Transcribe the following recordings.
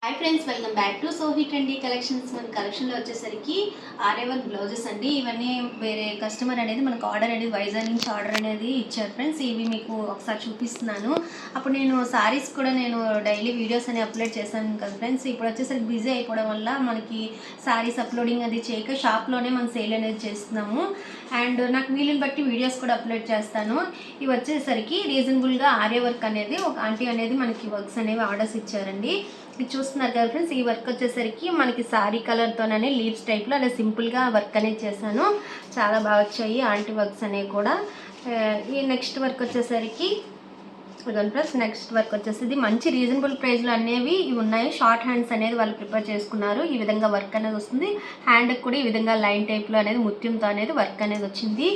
Hi friends, welcome back to సోహి trendy collections. మన కలెక్షన్లో వచ్చేసరికి ఆర్ఏవర్ బ్లౌజెస్ అండి. ఇవన్నీ వేరే కస్టమర్ అనేది మనకు ఆర్డర్ అనేది వైజాగ్ నుంచి ఆర్డర్ అనేది ఇచ్చారు ఫ్రెండ్స్. ఇవి మీకు ఒకసారి చూపిస్తున్నాను. అప్పుడు నేను సారీస్ కూడా నేను డైలీ వీడియోస్ అని అప్లోడ్ చేశాను కదా ఫ్రెండ్స్. ఇప్పుడు వచ్చేసరికి బిజీ అయిపోవడం వల్ల మనకి సారీస్ అప్లోడింగ్ అది చేయక షాప్లోనే మనం సేల్ అనేది చేస్తున్నాము. అండ్ నాకు వీలుని బట్టి వీడియోస్ కూడా అప్లోడ్ చేస్తాను. ఇవి వచ్చేసరికి రీజనబుల్గా ఆర్ఏ వర్క్ అనేది ఒక ఆంటీ అనేది మనకి వర్క్స్ అనేవి ఆర్డర్స్ ఇచ్చారండి. ఇది చూస్తున్నారు కదా ఫ్రెండ్స్. ఈ వర్క్ వచ్చేసరికి మనకి సారీ కలర్తోనే లీవ్స్ టైప్లో అలా సింపుల్గా వర్క్ అనేది చేశాను. చాలా బాగా వచ్చాయి ఆంటీ వర్క్స్ అనేవి కూడా. ఈ నెక్స్ట్ వర్క్ వచ్చేసరికి ఫ్రెండ్స్, నెక్స్ట్ వర్క్ వచ్చేసి మంచి రీజనబుల్ ప్రైస్లో అనేవి ఇవి ఉన్నాయి. షార్ట్ హ్యాండ్స్ అనేది వాళ్ళు ప్రిపేర్ చేసుకున్నారు. ఈ విధంగా వర్క్ అనేది వస్తుంది. హ్యాండ్కి కూడా ఈ విధంగా లైన్ టైప్లో అనేది ముత్యంతో అనేది వర్క్ అనేది వచ్చింది.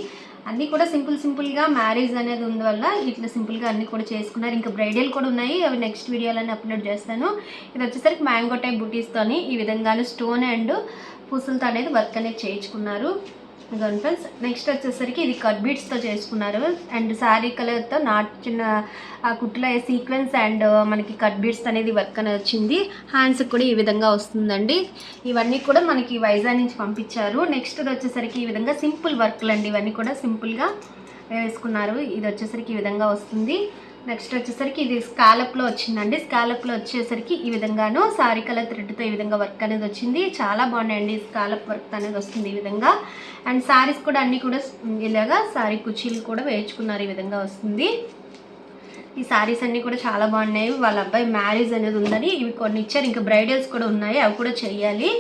అన్నీ కూడా సింపుల్గా మ్యారేజ్ అనేది ఉంది వల్ల ఇట్లా సింపుల్గా అన్నీ కూడా చేసుకున్నారు. ఇంకా బ్రైడల్ కూడా ఉన్నాయి, అవి నెక్స్ట్ వీడియోలోనే అప్లోడ్ చేస్తాను. ఇది వచ్చేసరికి మ్యాంగో టైప్ బుటీస్తోని ఈ విధంగా స్టోన్ అండ్ పూసలతో అనేది వర్క్ అనేది చేయించుకున్నారు ఫ్రెండ్స్. నెక్స్ట్ వచ్చేసరికి ఇది కట్ బీడ్స్తో చేసుకున్నారు. అండ్ శారీ కలర్తో చిన్న కుట్లో సీక్వెన్స్ అండ్ మనకి కట్ బీడ్స్ అనేది వర్క్ అనేది వచ్చింది. హ్యాండ్స్కి కూడా ఈ విధంగా వస్తుందండి. ఇవన్నీ కూడా మనకి వైజాగ్ నుంచి పంపించారు. నెక్స్ట్ వచ్చేసరికి ఈ విధంగా సింపుల్ వర్క్లు అండి. ఇవన్నీ కూడా సింపుల్గా వేసుకున్నారు. ఇది వచ్చేసరికి ఈ విధంగా వస్తుంది. నెక్స్ట్ వచ్చేసరికి ఇది స్కాలప్లో వచ్చిందండి. స్కాలప్లో వచ్చేసరికి ఈ విధంగాను సారీ కలర్ థ్రెడ్తో ఈ విధంగా వర్క్ అనేది వచ్చింది. చాలా బాగున్నాయండి. స్కాలప్ వర్క్ అనేది వస్తుంది ఈ విధంగా. అండ్ సారీస్ కూడా అన్నీ కూడా ఇలాగా సారీ కుర్చీలు కూడా వేయించుకున్నారు. ఈ విధంగా వస్తుంది. ఈ సారీస్ అన్నీ కూడా చాలా బాగున్నాయి. వాళ్ళ అబ్బాయి మ్యారేజ్ అనేది ఉందని ఇవి కొన్ని ఇచ్చారు. ఇంకా బ్రైడల్స్ కూడా ఉన్నాయి, అవి కూడా చెయ్యాలి.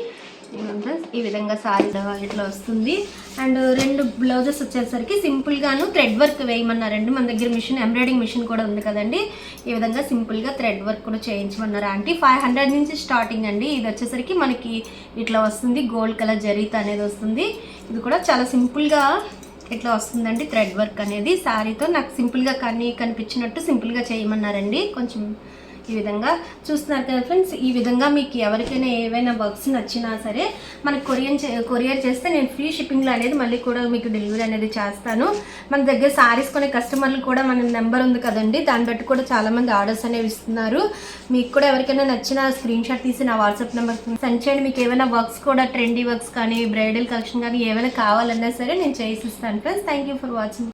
ఈ విధంగా సారీ ఇట్లా వస్తుంది. అండ్ 2 బ్లౌజెస్ వచ్చేసరికి సింపుల్గాను థ్రెడ్ వర్క్ వేయమన్నారండి. మన దగ్గర మిషన్ ఎంబ్రాయిడింగ్ మిషన్ కూడా ఉంది కదండి. ఈ విధంగా సింపుల్గా థ్రెడ్ వర్క్ కూడా చేయించమన్నారు ఆంటీ. 500 నుంచి స్టార్టింగ్ అండి. ఇది వచ్చేసరికి మనకి ఇట్లా వస్తుంది. గోల్డ్ కలర్ జరీత అనేది వస్తుంది. ఇది కూడా చాలా సింపుల్గా ఇట్లా వస్తుందండి థ్రెడ్ వర్క్ అనేది. శారీతో నాకు సింపుల్గా కనిపించినట్టు సింపుల్గా చేయమన్నారండి. కొంచెం ఈ విధంగా చూస్తున్నారు కదా ఫ్రెండ్స్. ఈ విధంగా మీకు ఎవరికైనా ఏవైనా వర్క్స్ నచ్చినా సరే మనకు కొరియర్ చేస్తే నేను ఫ్రీ షిప్పింగ్లో అనేది మళ్ళీ కూడా మీకు డెలివరీ అనేది చేస్తాను. మన దగ్గర సారీస్ కొనే కస్టమర్లు కూడా మన నెంబర్ ఉంది కదండి, దాన్ని బట్టి కూడా చాలామంది ఆర్డర్స్ అనేవి ఇస్తున్నారు. మీకు కూడా ఎవరికైనా నచ్చిన స్క్రీన్ షాట్ తీసి నా వాట్సాప్ నెంబర్ సెండ్ చేయండి. మీకు ఏమైనా వర్క్స్ కూడా ట్రెండీ వర్క్స్ కానీ బ్రైడల్ కలెక్షన్ కానీ ఏమైనా కావాలన్నా సరే నేను చేసిస్తాను friends. Thank you for watching.